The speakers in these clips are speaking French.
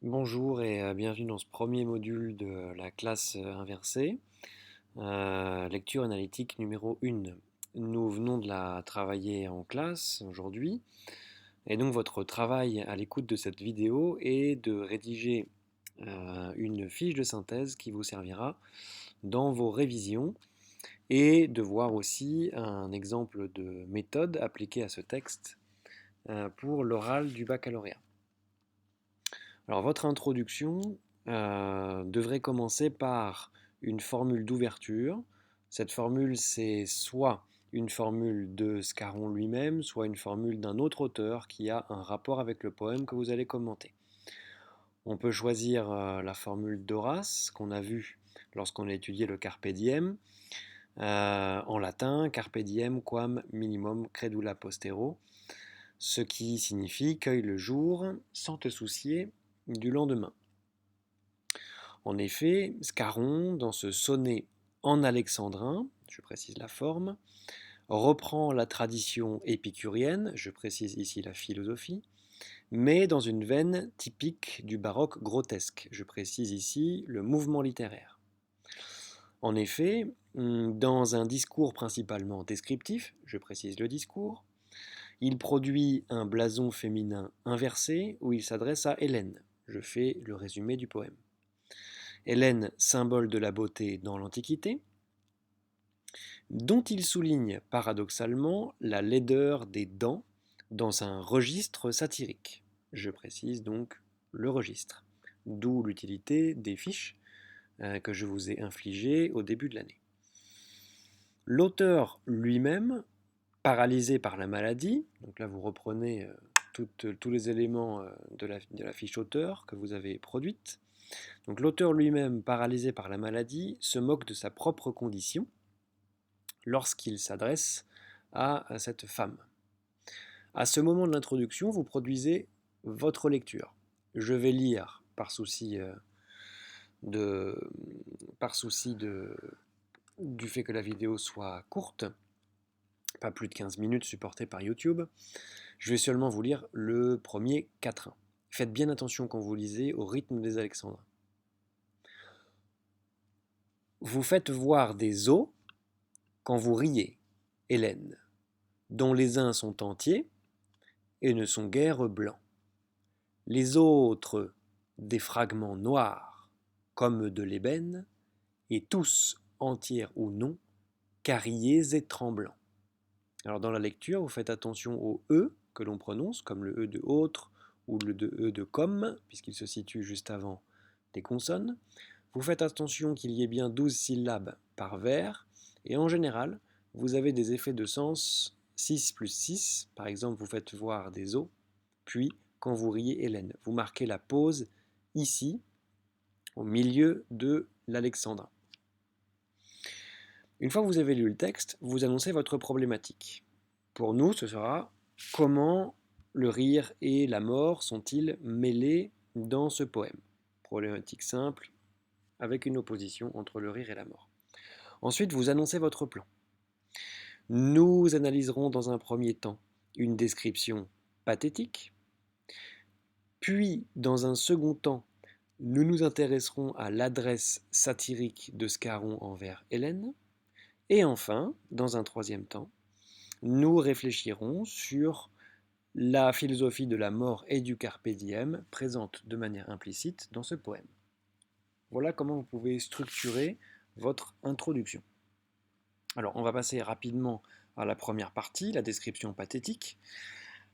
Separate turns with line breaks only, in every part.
Bonjour et bienvenue dans ce premier module de la classe inversée, lecture analytique numéro 1. Nous venons de la travailler en classe aujourd'hui, et donc votre travail à l'écoute de cette vidéo est de rédiger une fiche de synthèse qui vous servira dans vos révisions et de voir aussi un exemple de méthode appliquée à ce texte pour l'oral du baccalauréat. Alors votre introduction devrait commencer par une formule d'ouverture. Cette formule, c'est soit une formule de Scarron lui-même, soit une formule d'un autre auteur qui a un rapport avec le poème que vous allez commenter. On peut choisir la formule d'Horace qu'on a vue lorsqu'on a étudié le Carpe Diem. En latin, Carpe Diem quam minimum credula postero, ce qui signifie cueille le jour sans te soucier du lendemain. En effet, Scarron, dans ce sonnet en alexandrin, je précise la forme, reprend la tradition épicurienne, je précise ici la philosophie, mais dans une veine typique du baroque grotesque, je précise ici le mouvement littéraire. En effet, dans un discours principalement descriptif, je précise le discours, il produit un blason féminin inversé où il s'adresse à Hélène. Je fais le résumé du poème. Hélène, symbole de la beauté dans l'Antiquité, dont il souligne paradoxalement la laideur des dents dans un registre satirique. Je précise donc le registre, d'où l'utilité des fiches que je vous ai infligées au début de l'année. L'auteur lui-même, paralysé par la maladie, donc là vous reprenez tous les éléments de la fiche auteur que vous avez produite. Donc l'auteur lui-même, paralysé par la maladie, se moque de sa propre condition lorsqu'il s'adresse à cette femme. À ce moment de l'introduction, vous produisez votre lecture. Je vais lire par souci du fait que la vidéo soit courte, pas plus de 15 minutes supportée par YouTube. Je vais seulement vous lire le premier quatrain. Faites bien attention quand vous lisez au rythme des alexandrins. Vous faites voir des os quand vous riez, Hélène, dont les uns sont entiers et ne sont guère blancs. Les autres, des fragments noirs, comme de l'ébène, et tous, entiers ou non, carriés et tremblants. Alors dans la lecture, vous faites attention au E que l'on prononce, comme le E de autre ou le E de comme, puisqu'il se situe juste avant les consonnes. Vous faites attention qu'il y ait bien 12 syllabes par vers, et en général, vous avez des effets de sens 6 plus 6. Par exemple, vous faites voir des os, puis quand vous riez Hélène. Vous marquez la pause ici, au milieu de l'alexandrin. Une fois que vous avez lu le texte, vous annoncez votre problématique. Pour nous, ce sera comment le rire et la mort sont-ils mêlés dans ce poème. Problématique simple, avec une opposition entre le rire et la mort. Ensuite, vous annoncez votre plan. Nous analyserons dans un premier temps une description pathétique, puis dans un second temps, nous nous intéresserons à l'adresse satirique de Scarron envers Hélène, et enfin, dans un troisième temps, nous réfléchirons sur la philosophie de la mort et du carpe diem présente de manière implicite dans ce poème. Voilà comment vous pouvez structurer votre introduction. Alors, on va passer rapidement à la première partie, la description pathétique.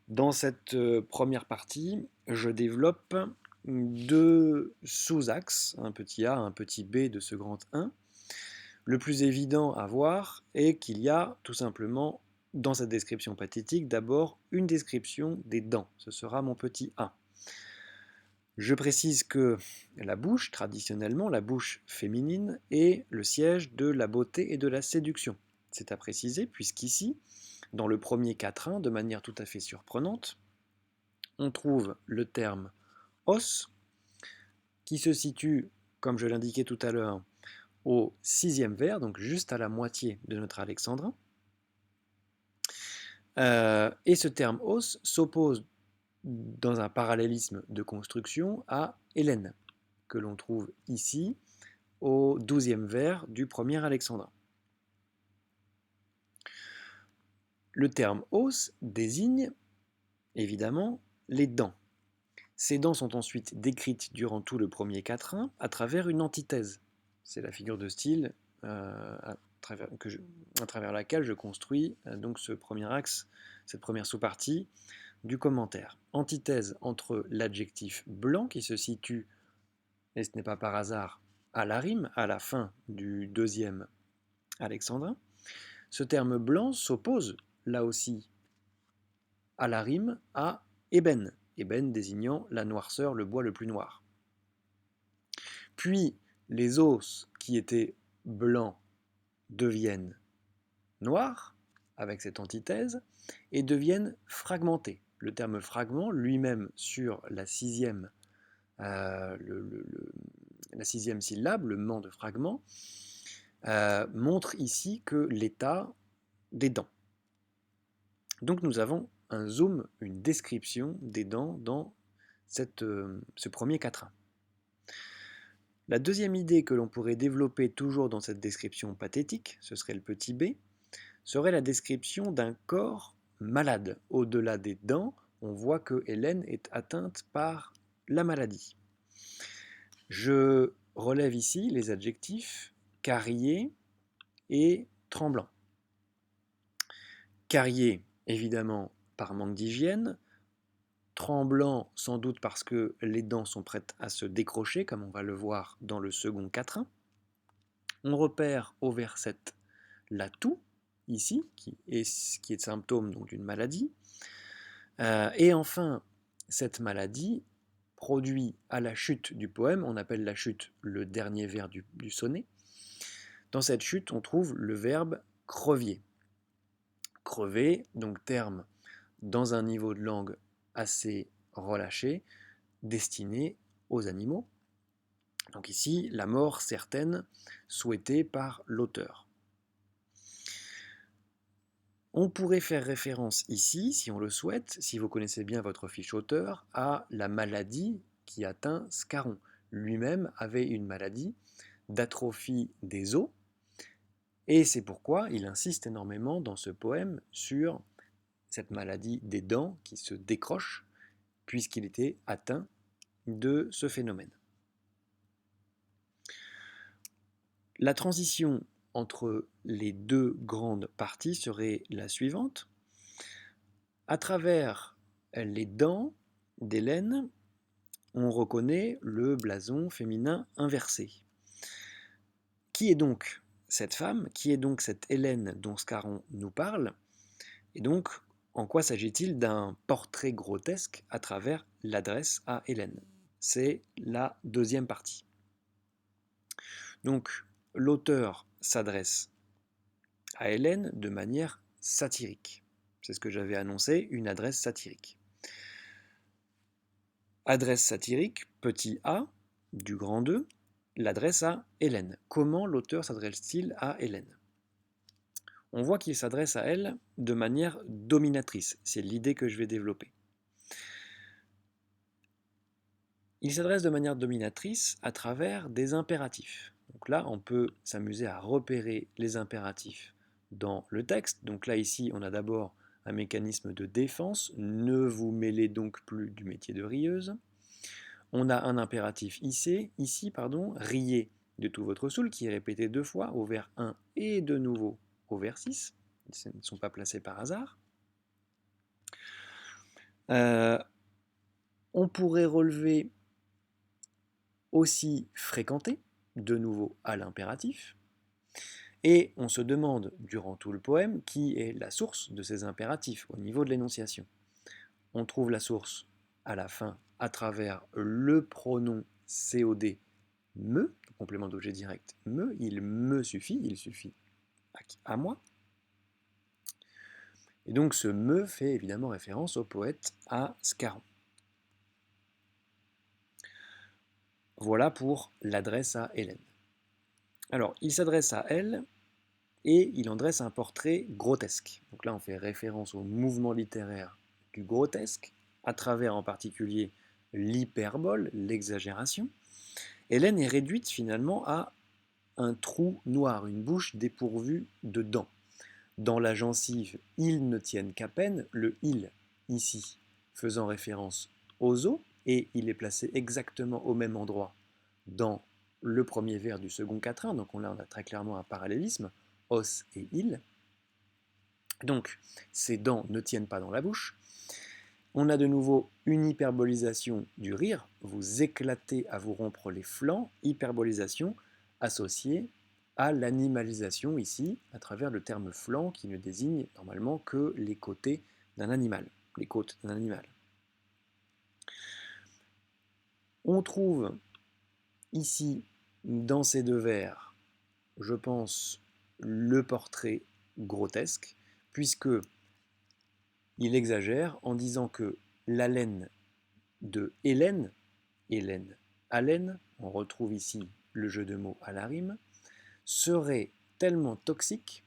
Dans cette première partie, je développe deux sous-axes, un petit A, un petit B de ce grand 1. Le plus évident à voir est qu'il y a tout simplement dans cette description pathétique d'abord une description des dents. Ce sera mon petit A. Je précise que la bouche, traditionnellement, la bouche féminine, est le siège de la beauté et de la séduction. C'est à préciser, puisqu'ici, dans le premier quatrain, de manière tout à fait surprenante, on trouve le terme os, qui se situe, comme je l'indiquais tout à l'heure, au 6e vers, donc juste à la moitié de notre alexandrin. Et ce terme os s'oppose dans un parallélisme de construction à Hélène, que l'on trouve ici au 12e vers du premier alexandrin. Le terme os désigne évidemment les dents. Ces dents sont ensuite décrites durant tout le premier quatrain à travers une antithèse. C'est la figure de style à travers laquelle je construis donc ce premier axe, cette première sous-partie du commentaire. Antithèse entre l'adjectif blanc qui se situe, et ce n'est pas par hasard, à la rime, à la fin du deuxième alexandrin. Ce terme blanc s'oppose là aussi à la rime à ébène, ébène désignant la noirceur, le bois le plus noir. Puis les os qui étaient blancs deviennent noirs, avec cette antithèse, et deviennent fragmentés. Le terme fragment, lui-même sur la sixième, la sixième syllabe, le ment de fragment, montre ici que l'état des dents. Donc nous avons un zoom, une description des dents dans ce premier quatrain. La deuxième idée que l'on pourrait développer toujours dans cette description pathétique, ce serait le petit b, serait la description d'un corps malade. Au-delà des dents, on voit que Hélène est atteinte par la maladie. Je relève ici les adjectifs carrier et tremblant. Carrier, évidemment, par manque d'hygiène. Tremblant, sans doute parce que les dents sont prêtes à se décrocher, comme on va le voir dans le second quatrain. On repère au vers 7 la toux, ici, qui est symptôme d'une maladie. Et enfin, cette maladie produit à la chute du poème, on appelle la chute le dernier vers du sonnet. Dans cette chute, on trouve le verbe crevier. Crever, donc terme dans un niveau de langue assez relâché, destiné aux animaux. Donc ici, la mort certaine souhaitée par l'auteur. On pourrait faire référence ici, si on le souhaite, si vous connaissez bien votre fiche auteur, à la maladie qui atteint Scarron. Lui-même avait une maladie d'atrophie des os, et c'est pourquoi il insiste énormément dans ce poème sur cette maladie des dents qui se décrochent, puisqu'il était atteint de ce phénomène. La transition entre les deux grandes parties serait la suivante. À travers les dents d'Hélène, on reconnaît le blason féminin inversé. Qui est donc cette femme? Qui est donc cette Hélène dont Scarron nous parle? Et donc, en quoi s'agit-il d'un portrait grotesque à travers l'adresse à Hélène? C'est la deuxième partie. Donc, l'auteur s'adresse à Hélène de manière satirique. C'est ce que j'avais annoncé, une adresse satirique. Adresse satirique, petit a, du grand 2, l'adresse à Hélène. Comment l'auteur s'adresse-t-il à Hélène? On voit qu'il s'adresse à elle de manière dominatrice. C'est l'idée que je vais développer. Il s'adresse de manière dominatrice à travers des impératifs. Donc là, on peut s'amuser à repérer les impératifs dans le texte. Donc là, ici, on a d'abord un mécanisme de défense. Ne vous mêlez donc plus du métier de rieuse. On a un impératif ici, riez de tout votre soul, qui est répété 2 fois au vers 1 et de nouveau au vers 6. Ils ne sont pas placés par hasard. On pourrait relever aussi fréquenter, de nouveau à l'impératif. Et on se demande, durant tout le poème, qui est la source de ces impératifs au niveau de l'énonciation. On trouve la source à la fin à travers le pronom COD me, complément d'objet direct me, il me suffit, il suffit à moi. Et donc ce me fait évidemment référence au poète à Scarron. Voilà pour l'adresse à Hélène. Alors, il s'adresse à elle et il en dresse un portrait grotesque. Donc là, on fait référence au mouvement littéraire du grotesque, à travers en particulier l'hyperbole, l'exagération, Hélène est réduite finalement à un trou noir, une bouche dépourvue de dents. Dans la gencive, ils ne tiennent qu'à peine, le il ici faisant référence aux os, et il est placé exactement au même endroit dans le premier vers du second quatrain, donc là on a très clairement un parallélisme, os et il. Donc ces dents ne tiennent pas dans la bouche. On a de nouveau une hyperbolisation du rire, vous éclatez à vous rompre les flancs, hyperbolisation associée à l'animalisation ici, à travers le terme flanc qui ne désigne normalement que les côtés d'un animal, les côtes d'un animal. On trouve ici, dans ces deux vers, je pense, le portrait grotesque, puisque il exagère en disant que l'haleine de Hélène, Hélène, haleine, on retrouve ici le jeu de mots à la rime, serait tellement toxique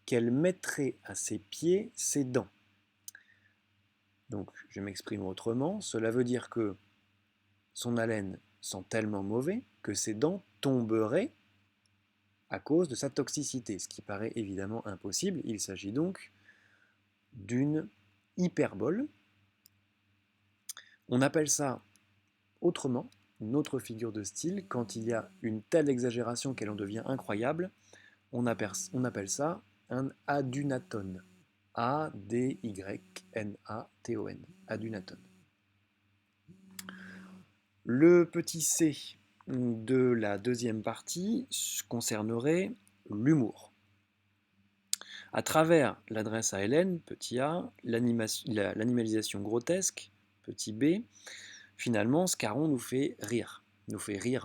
qu'elle mettrait à ses pieds ses dents. Donc je m'exprime autrement, cela veut dire que son haleine sent tellement mauvais que ses dents tomberaient à cause de sa toxicité, ce qui paraît évidemment impossible. Il s'agit donc d'une hyperbole. On appelle ça autrement, une autre figure de style, quand il y a une telle exagération qu'elle en devient incroyable, on appelle ça un adunatone. A-D-Y-N-A-T-O-N. Adunatone. Le petit c de la deuxième partie concernerait l'humour. À travers l'adresse à Hélène, petit a, l'animalisation grotesque, petit b, finalement, Scarron nous fait rire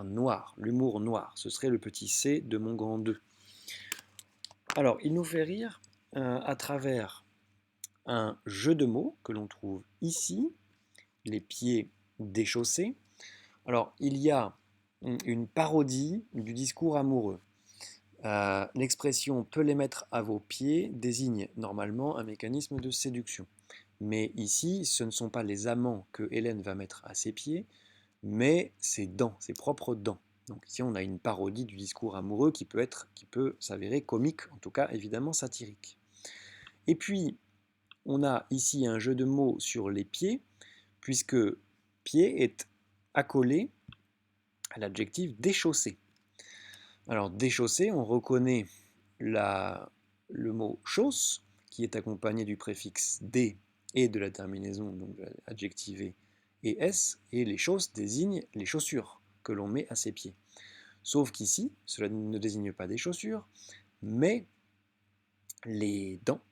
noir, l'humour noir. Ce serait le petit c de mon grand 2. Alors, il nous fait rire à travers un jeu de mots que l'on trouve ici, les pieds déchaussés. Alors, il y a une parodie du discours amoureux. L'expression « peut les mettre à vos pieds » désigne normalement un mécanisme de séduction. Mais ici, ce ne sont pas les amants que Hélène va mettre à ses pieds, mais ses dents, ses propres dents. Donc ici, on a une parodie du discours amoureux qui peut s'avérer comique, en tout cas évidemment satirique. Et puis, on a ici un jeu de mots sur les pieds, puisque pied est accolé à l'adjectif déchaussé. Alors déchaussé, on reconnaît le mot chausse, qui est accompagné du préfixe dé et de la terminaison donc adjectivée et s, et les chausses désignent les chaussures que l'on met à ses pieds. Sauf qu'ici, cela ne désigne pas des chaussures, mais les dents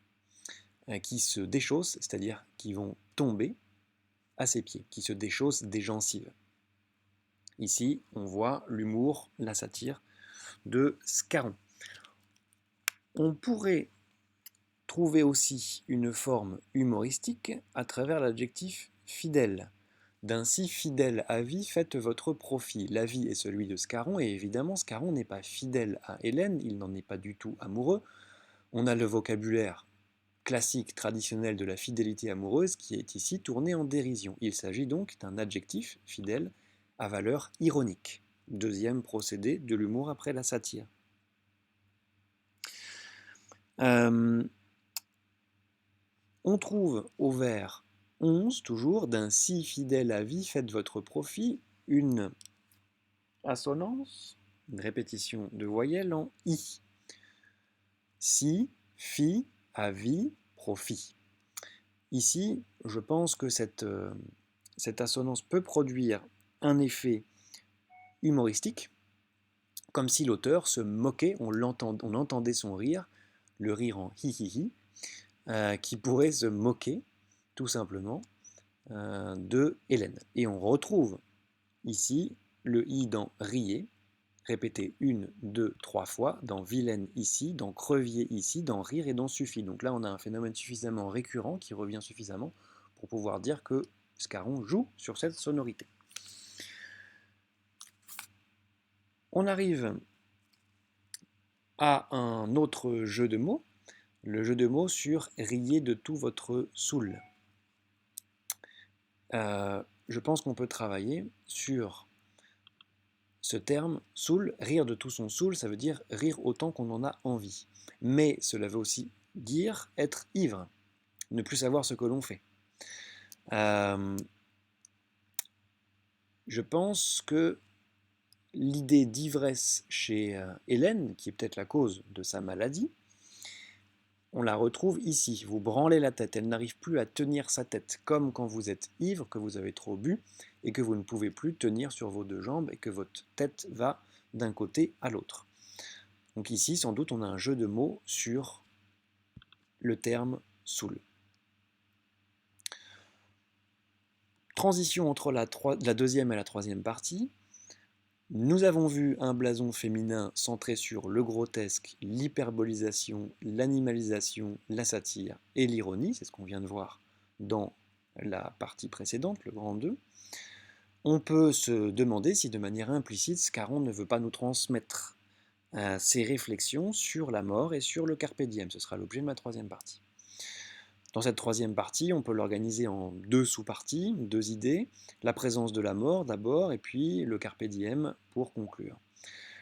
qui se déchaussent, c'est-à-dire qui vont tomber à ses pieds, qui se déchaussent des gencives. Ici, on voit l'humour, la satire de Scarron. On pourrait trouver aussi une forme humoristique à travers l'adjectif fidèle. D'ainsi fidèle à vie, faites votre profit. L'avis est celui de Scarron, et évidemment Scarron n'est pas fidèle à Hélène, il n'en est pas du tout amoureux. On a le vocabulaire classique, traditionnel de la fidélité amoureuse qui est ici tourné en dérision. Il s'agit donc d'un adjectif fidèle à valeur ironique. Deuxième procédé de l'humour après la satire. On trouve au vers 11, toujours, d'ainsi fidèle à vie, faites votre profit, une assonance, une répétition de voyelles en i. Si, fi, avis, profit. Ici, je pense que cette assonance peut produire un effet humoristique, comme si l'auteur se moquait, on entendait son rire, le rire en hi hi hi, qui pourrait se moquer, tout simplement, de Hélène. Et on retrouve ici le i dans rier, répété 1, 2, 3 fois, dans vilaine ici, dans crevier ici, dans rire et dans suffit. Donc là, on a un phénomène suffisamment récurrent qui revient suffisamment pour pouvoir dire que Scarron joue sur cette sonorité. On arrive à un autre jeu de mots, le jeu de mots sur riez de tout votre soul. je pense qu'on peut travailler sur ce terme saoul. Rire de tout son saoul, ça veut dire rire autant qu'on en a envie. Mais cela veut aussi dire être ivre, ne plus savoir ce que l'on fait. Je pense que l'idée d'ivresse chez Hélène, qui est peut-être la cause de sa maladie, on la retrouve ici. Vous branlez la tête, elle n'arrive plus à tenir sa tête, comme quand vous êtes ivre, que vous avez trop bu, et que vous ne pouvez plus tenir sur vos deux jambes, et que votre tête va d'un côté à l'autre. Donc ici, sans doute, on a un jeu de mots sur le terme saoul. Transition entre la deuxième et la troisième partie. Nous avons vu un blason féminin centré sur le grotesque, l'hyperbolisation, l'animalisation, la satire et l'ironie, c'est ce qu'on vient de voir dans la partie précédente, le grand 2. On peut se demander si de manière implicite, Scarron ne veut pas nous transmettre ses réflexions sur la mort et sur le carpe diem. Ce sera l'objet de ma troisième partie. Dans cette troisième partie, on peut l'organiser en deux sous-parties, deux idées, la présence de la mort d'abord, et puis le carpe diem pour conclure.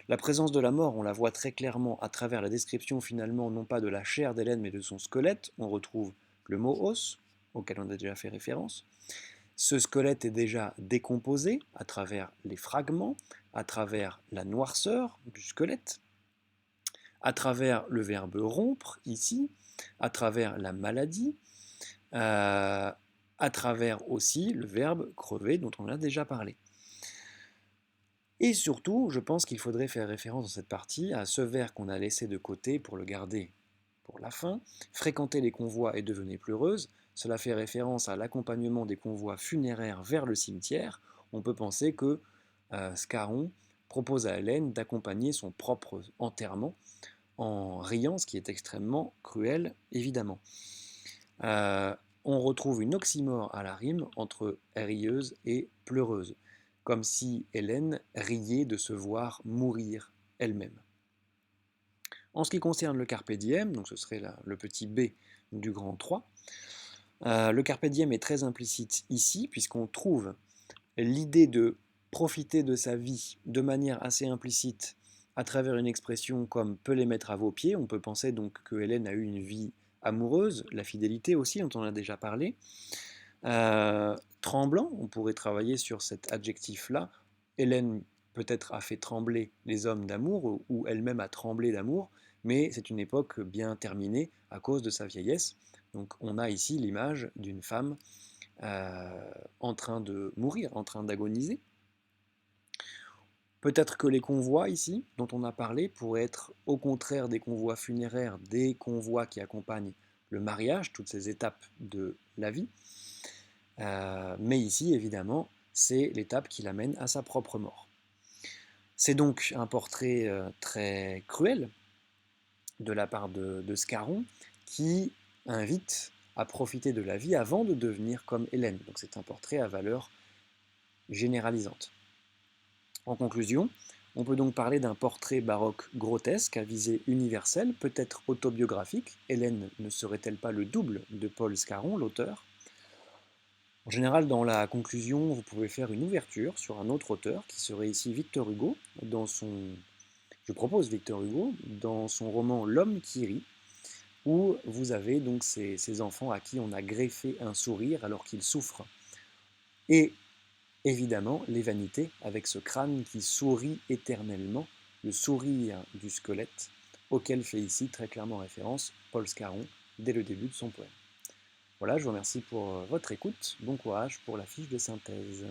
La présence de la mort, on la voit très clairement à travers la description finalement non pas de la chair d'Hélène mais de son squelette. On retrouve le mot os, auquel on a déjà fait référence. Ce squelette est déjà décomposé à travers les fragments, à travers la noirceur du squelette, à travers le verbe rompre ici, à travers la maladie, à travers aussi le verbe crever dont on a déjà parlé. Et surtout, je pense qu'il faudrait faire référence dans cette partie à ce vers qu'on a laissé de côté pour le garder pour la fin. Fréquenter les convois et devenez pleureuse. Cela fait référence à l'accompagnement des convois funéraires vers le cimetière. On peut penser que Scarron propose à Hélène d'accompagner son propre enterrement en riant, ce qui est extrêmement cruel, évidemment. On retrouve une oxymore à la rime entre rieuse et pleureuse, comme si Hélène riait de se voir mourir elle-même. En ce qui concerne le carpe diem, donc ce serait le petit b du grand 3, le carpe diem est très implicite ici, puisqu'on trouve l'idée de profiter de sa vie de manière assez implicite à travers une expression comme peut les mettre à vos pieds. On peut penser donc que Hélène a eu une vie amoureuse, la fidélité aussi, dont on a déjà parlé. Tremblant, on pourrait travailler sur cet adjectif-là. Hélène peut-être a fait trembler les hommes d'amour, ou elle-même a tremblé d'amour, mais c'est une époque bien terminée à cause de sa vieillesse. Donc on a ici l'image d'une femme en train de mourir, en train d'agoniser. Peut-être que les convois ici, dont on a parlé, pourraient être au contraire des convois funéraires, des convois qui accompagnent le mariage, toutes ces étapes de la vie. Mais ici, évidemment, c'est l'étape qui l'amène à sa propre mort. C'est donc un portrait très cruel de la part de Scarron, qui invite à profiter de la vie avant de devenir comme Hélène. Donc c'est un portrait à valeur généralisante. En conclusion, on peut donc parler d'un portrait baroque grotesque à visée universelle, peut-être autobiographique. Hélène ne serait-elle pas le double de Paul Scarron, l'auteur? En général, dans la conclusion, vous pouvez faire une ouverture sur un autre auteur, qui serait ici Victor Hugo, je propose Victor Hugo, dans son roman L'homme qui rit, où vous avez donc ces enfants à qui on a greffé un sourire alors qu'ils souffrent. Et évidemment, les vanités, avec ce crâne qui sourit éternellement, le sourire du squelette, auquel fait ici très clairement référence Paul Scarron dès le début de son poème. Voilà, je vous remercie pour votre écoute. Bon courage pour la fiche de synthèse.